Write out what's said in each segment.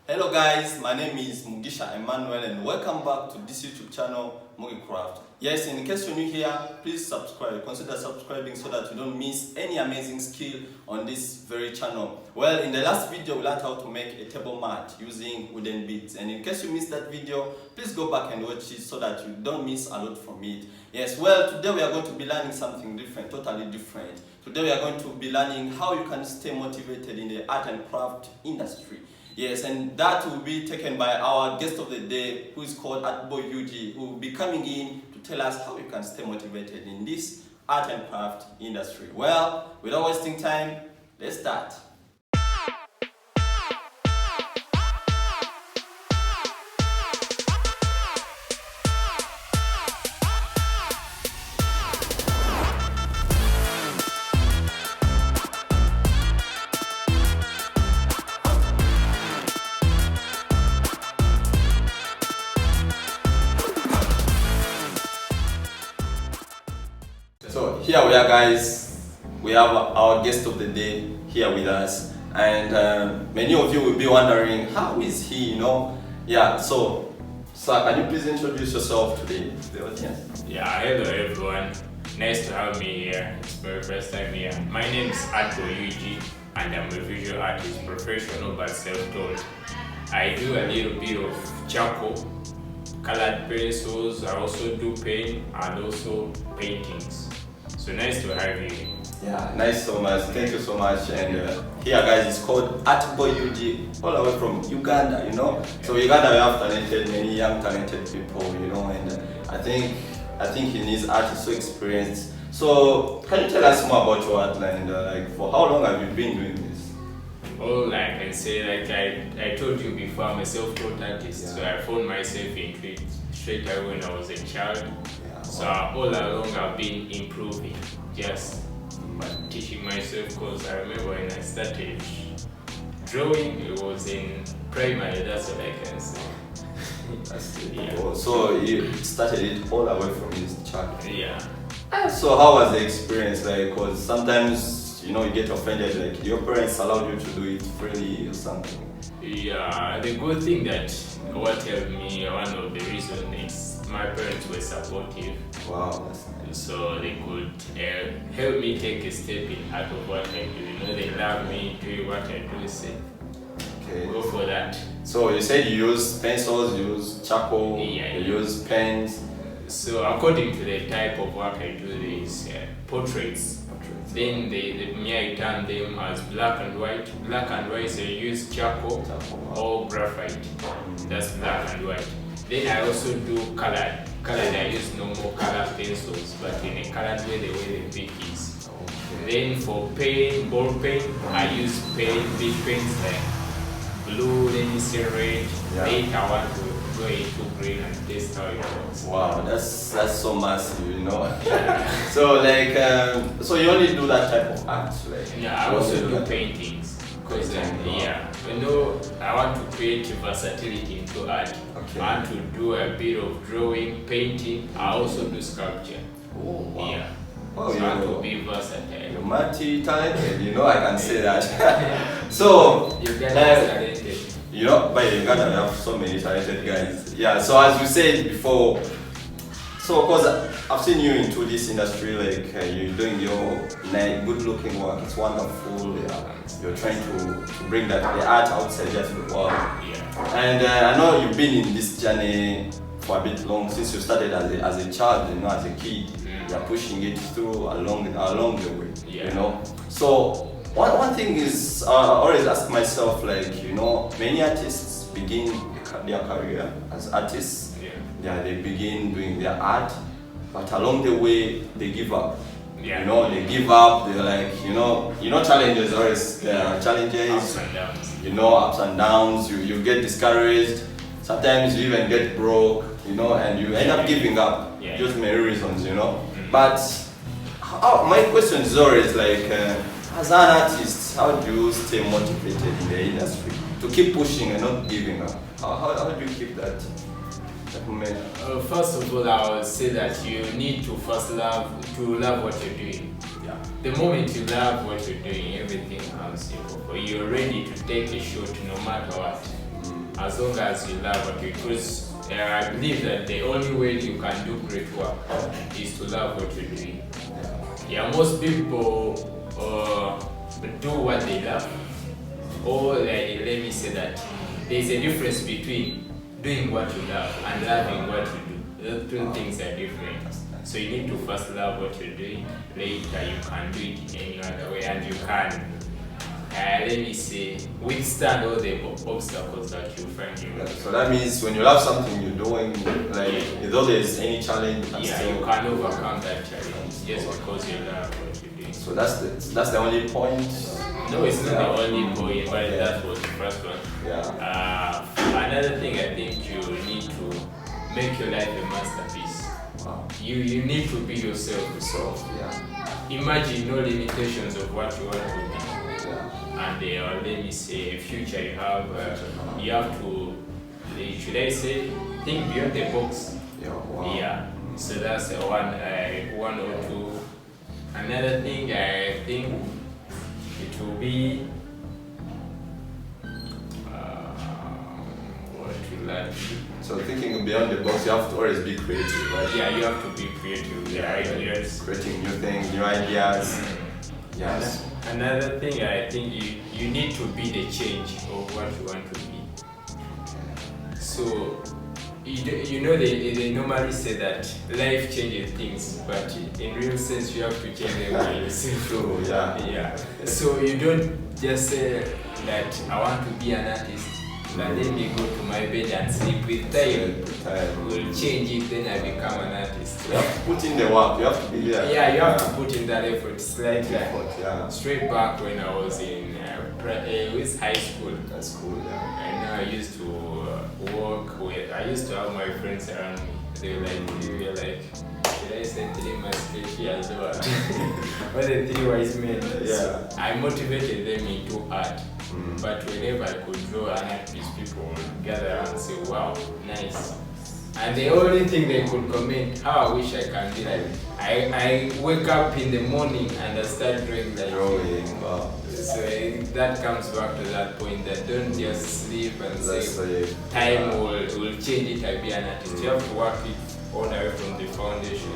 Hello guys, my name is Mugisha Emmanuel and welcome back to this YouTube channel, Art&Craft. Yes, in case you're new here, please subscribe. Consider subscribing so that you don't miss any amazing skill on this very channel. Well, in the last video, we learned how to make a table mat using wooden beads. And in case you missed that video, please go back and watch it so that you don't miss a lot from it. Yes, well, today we are going to be learning something different, totally different. Today we are going to be learning how you can stay motivated in the art and craft industry. Yes, and that will be taken by our guest of the day, who is called Artboy UG, who will be coming in to tell us how you can stay motivated in this art and craft industry. Well, without wasting time, let's start. So here we are, guys. We have our guest of the day here with us, and many of you will be wondering, how is he, Yeah, so sir, can you please introduce yourself to the audience? Yeah, hello everyone. Nice to have me here. It's my first time here. My name is Artboy UG and I'm a visual artist, professional but self-taught. I do a little bit of charcoal, colored pencils. I also do paint and also paintings. So nice to have you. Yeah, nice so much. Thank you so much. And here, guys, it's called Artboy UG, all the way from Uganda. So Uganda, we have many young talented people. And I think in his art is so experienced. So can you tell us more about your art and for how long have you been doing this? All I can say, I told you before, I'm a self-taught artist. Yeah. So I found myself into it straight away when I was a child. So all along I've been improving, just teaching myself, because I remember when I started drawing, it was in primary, that's what I can say. That's it. Yeah. So you started it all the way from his child? Yeah. So how was the experience because sometimes, you get offended, your parents allowed you to do it freely or something? Yeah, the good thing that what helped me, one of the reasons is my parents were supportive. Wow, that's nice. So they could help me take a step in out of what I do. They love me doing what I do, so okay. Go for that. So you said you use pencils, you use charcoal, yeah, you use pens. So according to the type of work I do, there is portraits. Then I turn them as black and white. Black and white, so you use charcoal or graphite. That's black and white. Then I also do colored. I use normal color pencils, but in a colored way, the way the pick is. Okay. Then for paint, ball paint, I use big paints like blue, then you see red. Yeah. Then I want to go into green and test how it works. Wow, that's so massive, So so you only do that type of art, Yeah, I also do paintings. Because I want to create versatility into art. Okay. I want to do a bit of drawing, painting. I also do sculpture. Oh, wow. Yeah. Oh, so I want to be versatile. You're multi-talented, I can say that. So, Uganda is talented. By Uganda we have so many talented guys. Yeah, so as you said before, so of course I've seen you into this industry, you're doing your good looking work. It's wonderful. Yeah. You're trying to bring the art outside there to the world. Yeah. And I know you've been in this journey for a bit long, since you started as a child, as a kid. You're pushing it through along the way. Yeah. So one thing is, I always ask myself, many artists begin their career as artists. Yeah, they begin doing their art, but along the way they give up. Yeah. They give up. They're challenges always. There are challenges. Ups and downs. Ups and downs. You get discouraged. Sometimes you even get broke. And you end up giving up. Yeah. Just many reasons. But my question is always as an artist, how do you stay motivated in the industry to keep pushing and not giving up? How do you keep that? First of all, I would say that you need to first love what you're doing. Yeah. The moment you love what you're doing, everything comes simple. You're ready to take a shot no matter what. as long as you love what you do. Because I believe that the only way you can do great work is to love what you're doing. Yeah, most people do what they love, or let me say that there's a difference between doing what you love and loving what you do. Those two things are different. So you need to first love what you're doing. Later you can do it in any other way, and you can, let me say, withstand all the obstacles that you find in life. So that means when you love something you're doing, like although there's any challenge, you can overcome that challenge just because you love what you're doing. So that's the only point. No, it's not the only point, but that was the first one. Yeah. Another thing, I think you need to make your life a masterpiece. Wow. You need to be yourself. Yeah. Imagine no limitations of what you want to be. Yeah. And let me say, a future you have to, should I say, think beyond the box. Yeah. Wow. Yeah. So that's one or two. Another thing, I think it will be what you like. So thinking beyond the box, you have to always be creative, right? Yeah, you have to be creative. Ideas. Creating new things, new ideas. Yes. Another thing, I think you need to be the change of what you want to be. So you know they normally say that life changes things, but in real sense you have to change them by yourself. True. Yeah. So you don't just say that I want to be an artist, but let me go to my bed and sleep. With time, will change it, then I become an artist. You have to put in the work. You have to be there. Yeah, you have to put in that effort. It's like yeah. Straight back when I was in with high school. That's cool. Yeah. And I used to work with. I used to have my friends around me. They were like, should I say 3 months as well? What the 3 wise men. Yeah. So I motivated them into art. But whenever I could draw an art piece, people would gather around and say, wow, nice. And the only thing they could comment, how I wish I can be like. I wake up in the morning and I start drawing like. Wow. So that comes back to that point that don't just sleep and say time will change it, I'll be an artist. You have to work it all the way from the foundation,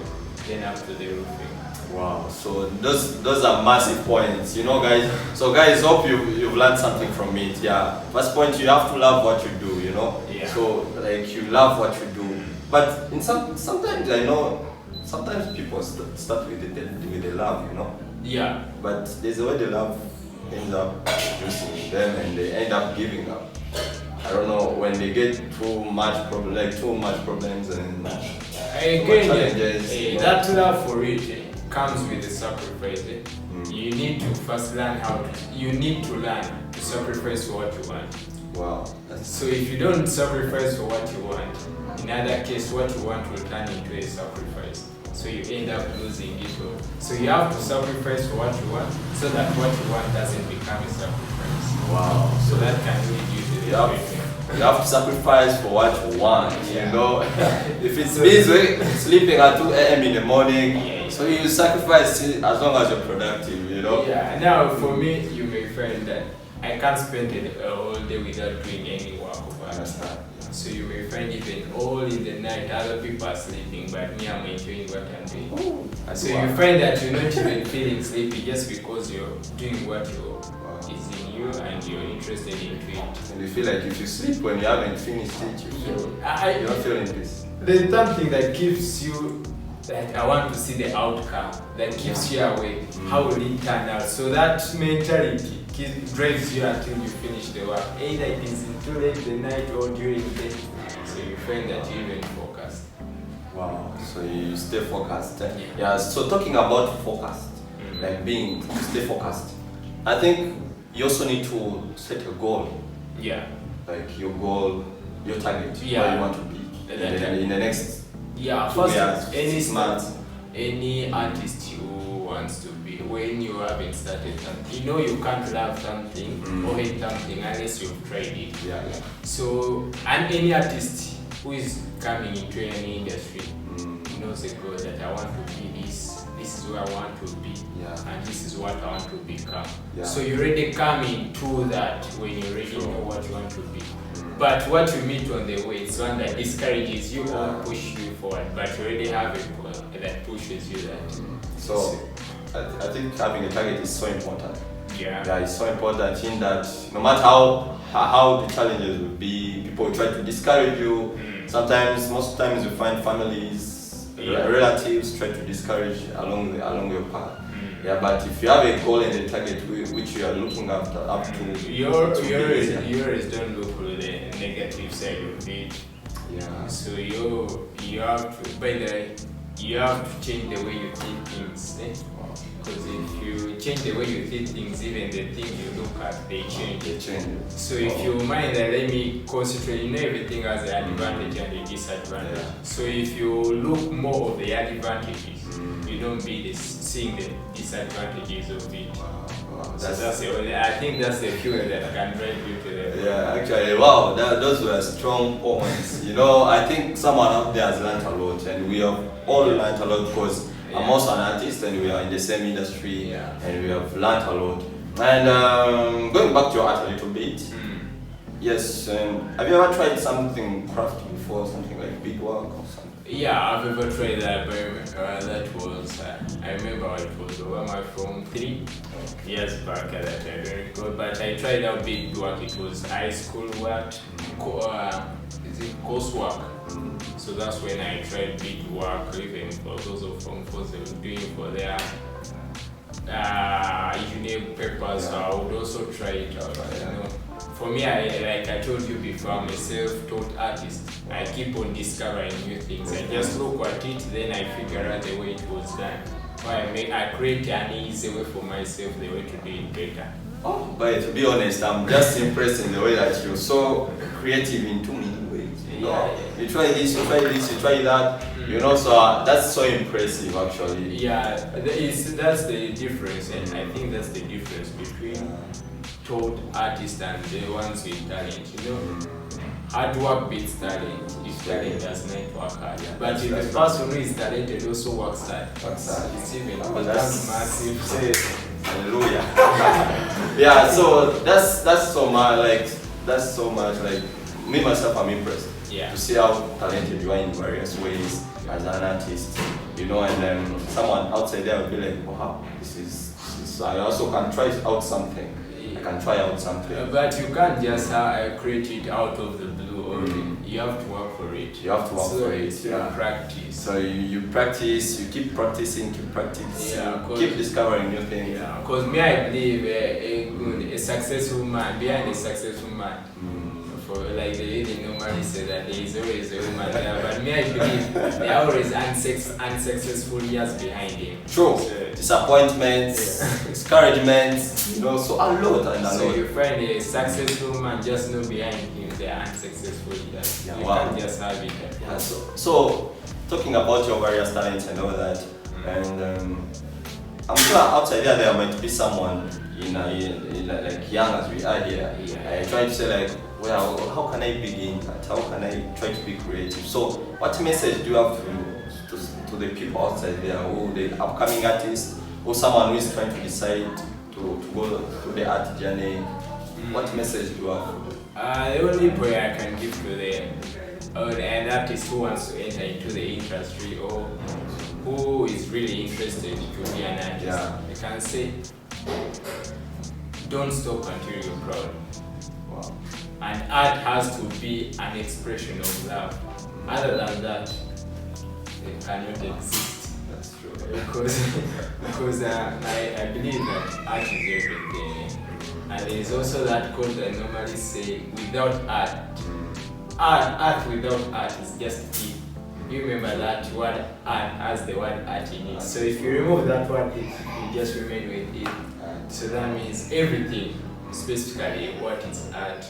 then up to the roofing. Wow, so those are massive points, you know, guys. So guys, hope you've learned something from it. Yeah, first point, you have to love what you do, you know. Yeah. So like you love what you do, but in sometimes I know sometimes people start with the love, you know. Yeah. But there's a way the love ends up reducing them and they end up giving up. I don't know, when they get too much problems and challenges. That love for it comes with the sacrifice. You need to first learn you need to learn to sacrifice for what you want. Wow. So if you don't sacrifice for what you want, in other case what you want will turn into a sacrifice. So you end up losing it all. So you have to sacrifice for what you want so that what you want doesn't become a sacrifice. Wow. So that can lead you to the you have to sacrifice for what you want, yeah. You know. If it means sleeping at 2 a.m. in the morning, so you sacrifice as long as you're productive, you know. Yeah, now for me, you may find that I can't spend a whole day without doing any work of art. So you may find even all in the night, other people are sleeping, but me, I'm enjoying what I'm doing. So you find that you're not even feeling sleepy just because you're doing what is in you and you're interested in it. And you feel like if you sleep when you haven't finished it, you're not feeling this. There's something that keeps you, like I want to see the outcome, that keeps you awake. How will it turn out? So that mentality drives you until you finish the work. Either it is too late the night or during the day. So you find that you even focused. Wow. So you stay focused. Yeah. So talking about focused, like stay focused. I think you also need to set a goal. Yeah. Like your goal, your target, where you want to be in the next 2 years, 6 months. Any artist who wants to be, when you haven't started something, you know you can't love something or hate something unless you've tried it. Yeah. So, and any artist who is coming into any industry knows a goal that I want to be this is where I want to be, and this is what I want to become. So you already come into that when you already know what you want to be. But what you meet on the way is one that discourages you or push you forward. But you already have a goal that pushes you that. So I think having a target is so important. Yeah, It's so important in that no matter how the challenges will be, people try to discourage you. Sometimes, most times, you find families, relatives try to discourage along your path. But if you have a goal and a target which you are looking up to, you always don't look for the negative side of it. So you have to, by the way, you have to change the way you think things. Because if you change the way you think things, even the things you look at, they change. So if you mind that, let me concentrate, everything has an advantage and a disadvantage. So if you look more of the advantages, you don't be seeing the disadvantages of it. I think that's the fuel that can drive you to the actually, wow, those were strong points. I think someone out there has learned a lot, and we have all learned a lot because I'm also an artist and we are in the same industry, and we have learned a lot. And going back to your art a little bit, yes, have you ever tried something crafty before, something like beadwork or something? Yeah, I've ever tried that, but that was, I remember it was over my phone 3 years back that I don't recall, but I tried out beadwork. It was high school work, coursework. So that's when I tried beadwork, even for those of from they were doing for their engineering papers. So I would also try it out. For me, like I told you before, I'm a self-taught artist. I keep on discovering new things. I just look at it, then I figure out the way it was done. I create an easy way for myself, the way to do it better. But to be honest, I'm just impressed in the way that you're so creative in too many ways. You try this, you try this, you try that. So that's so impressive, actually. That's the difference, and I think that's the difference between taught artists and the ones with talent. Hard work beats talent if talent does not work hard. But if the person who is talented also works hard, it's even massive. Hallelujah. So that's so much like me myself, I'm impressed. To see how talented you are in various ways as an artist, and someone outside there will be like, wow, this is I also can try out something. I can try out something. But you can't just create it out of the blue. You have to work for it. You have to work for it. Practice. So you practice, you keep practicing, keep discovering new things. Because me, I believe a successful man, behind a successful man, for like they normally say that there is always a woman there, but me, I believe there are always unsuccessful years behind him. True. So, disappointments, discouragements, so a lot. So you find a successful man, just know behind him there are unsuccessful years. You can't just have it. So talking about your various talents and all that, and I'm sure outside there might be someone like young as we are here. Trying to say like, well, how can I begin that? How can I try to be creative? So what message do you have to the people outside there, who the upcoming artists, or someone who is trying to decide to go through the art journey? What message do you have? The only prayer I can give to an artist who wants to enter into the industry or who is really interested to be an artist, I can say, don't stop until you're proud. And art has to be an expression of love. Other than that, it cannot exist. That's true. Because I believe that art is everything. And there is also that quote that I normally say, without art without art is just it. You remember that word art has the word art in it. So if you remove that word, you just remain with it. So that means everything, specifically what is art.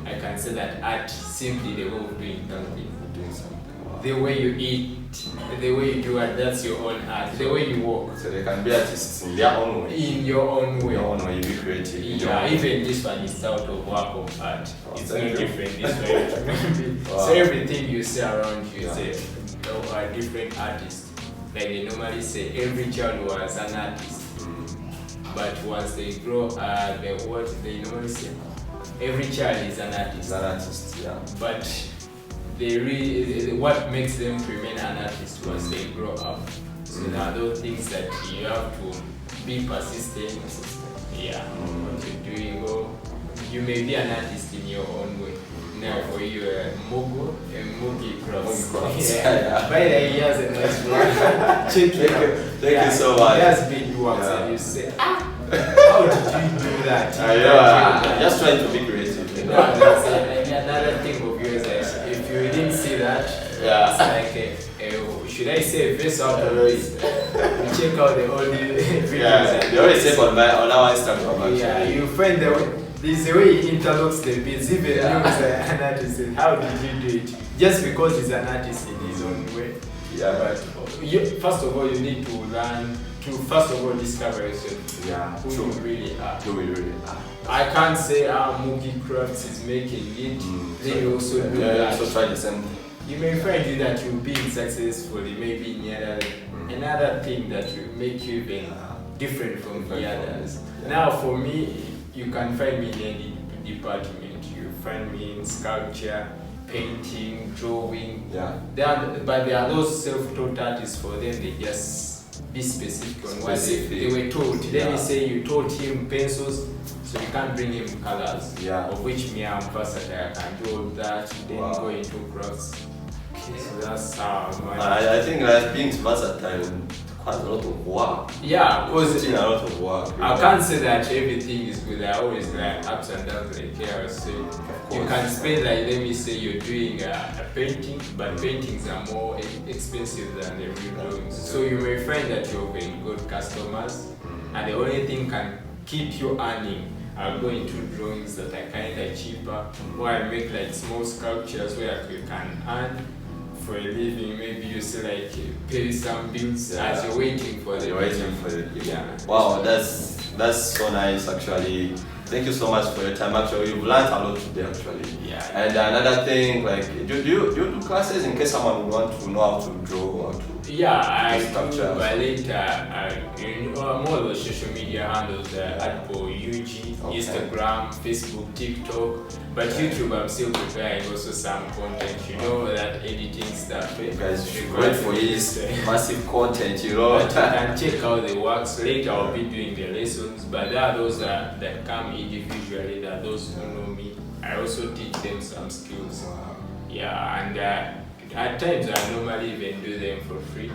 I can say that art is simply the way of doing something. The way you eat, the way you do it, that's your own art. The way you walk. So they can be artists in their own way. In your own way. Your own way, you be creative. Even this one is out of work of art. It's no different this way. So everything you see around you, say, are different artists. Like they normally say, every child was an artist. But once they grow, what they normally say, every child is an artist. Is an artist, yeah. But what makes them remain an artist once they grow up. So there are those things that you have to be persistent. Yeah, what you're doing. Or you may be an artist in your own way. Now for you, Mugi Crafts. Yeah. By the way, he has a nice work. Thank you so much. He has big works and you say, how did you do that? I know. Just trying to be creative. You know? That's it. And another thing of yours is, if you didn't see that, it's like should I say face out of this? Check out the old videos. Yeah, they always say on our Instagram actually. Yeah, you find there's a way he interlocks the beats, even an artist. How did you do it? Just because he's an artist in his own way. Yeah. But first of all, you need to learn to first of all discover yourself. Yeah. Who you really are. Who you really are. I can't say Mugi Crafts is making it. Then you also do that. Also try the same thing. You may find you that you'll be successful, maybe in another thing that will make you even different from the others. Yeah. Now for me, you can find me in any department. You find me in sculpture, painting, drawing. Yeah. But there are those self-taught artists. For them, they just be specific on what they were taught. Let me say you taught him pencils, so you can't bring him colors. Yeah. Of which me, I'm versatile. I can do all that. Then go into crafts. So that's how I think like being versatile quite a lot of work. Yeah, because a lot of work. I can't say that everything is good. I always like ups and downs, like I was saying. You can spend, like, let me say you're doing a painting, but paintings are more expensive than the real drawings. So you may find that you're getting good customers, and the only thing can keep you earning. I'll go into drawings that are kind of cheaper, or I make like small sculptures where you can earn for a living. Maybe you say like pay some bills as you're waiting for the Wow, that's so nice actually. Thank you so much for your time. Actually, you've learned a lot today actually. Yeah. And another thing, like, do you do classes in case someone would want to know how to draw or to? Yeah, I do. But later, more of the social media handles, UG, Instagram, Facebook, TikTok. But YouTube, I'm still preparing also some content. You know that editing stuff. You guys should wait for his massive content. You know. But you can check out the works. Later, I'll be doing the lessons. But there are those that come individually. There are those who know me. I also teach them some skills. Yeah, and at times I normally even do them for free.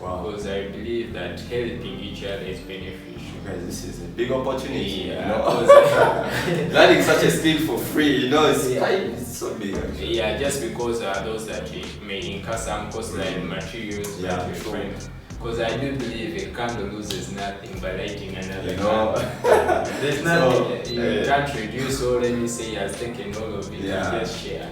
Wow. Because I believe that helping each other is beneficial. Guys, this is a big opportunity. Yeah, you know? Learning such a skill for free, you know, it's so big actually. Yeah, just because those that may incur some cost like materials that you find. Because I do believe a candle loses nothing by lighting another candle. There's nothing you can't reduce, or let me say, has taken all of it and just share.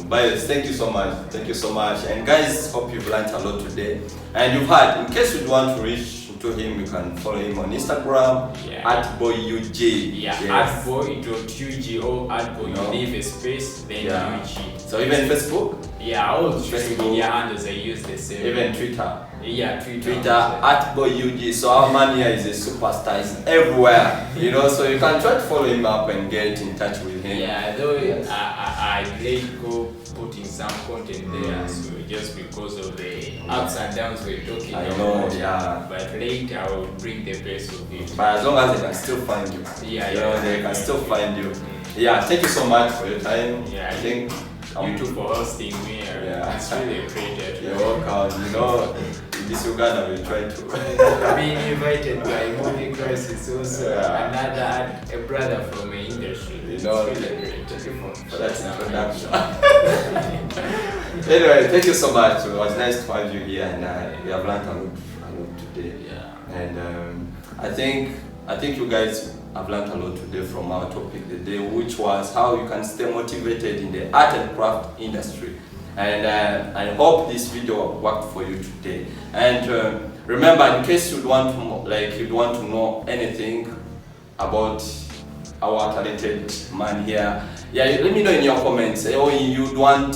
But thank you so much. Thank you so much. And guys, hope you've learned a lot today. And you've heard, in case you want to reach to him, you can follow him on Instagram, @boyug. @boy.ug or @boy, leave a space, then UG. So even Facebook? Yeah, all social media handles I use the same. Even Twitter? Yeah, Twitter @boyug. So our man here is a superstar, he's everywhere, you know, so you can try to follow him up and get in touch with him. Yeah, though I let go putting some content there, so just because of the ups and downs we're talking about. I know, yeah. But later I will bring the best of it. But as long as they can still find you. They can still find you. Yeah, thank you so much for your time. Yeah, I think you too for hosting me. It's really a pleasure. You're welcome. You know, in this Uganda we try to being invited by Movie Crisis also a brother from my industry. You know, it's really great. Thank you for that introduction. Anyway, thank you so much. It was nice to have you here, and we have learned a lot today. Yeah. And I think you guys have learned a lot today from our topic today, which was how you can stay motivated in the art and craft industry. And I hope this video worked for you today. And remember, in case you'd want to know anything about our talented man here, let me know in your comments. Or you'd want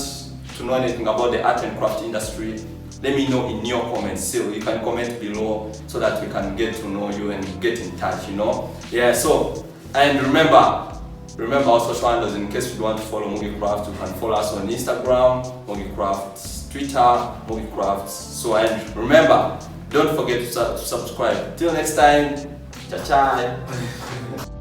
to know anything about the art and craft industry, let me know in your comments. So you can comment below so that we can get to know you and get in touch, you know. Yeah, so, and remember, Remember our social handles in case you want to follow Mugi Craft. You can follow us on Instagram, Mugi Craft, Twitter, Mugi Craft. So, and remember, don't forget to subscribe. Till next time, ciao ciao.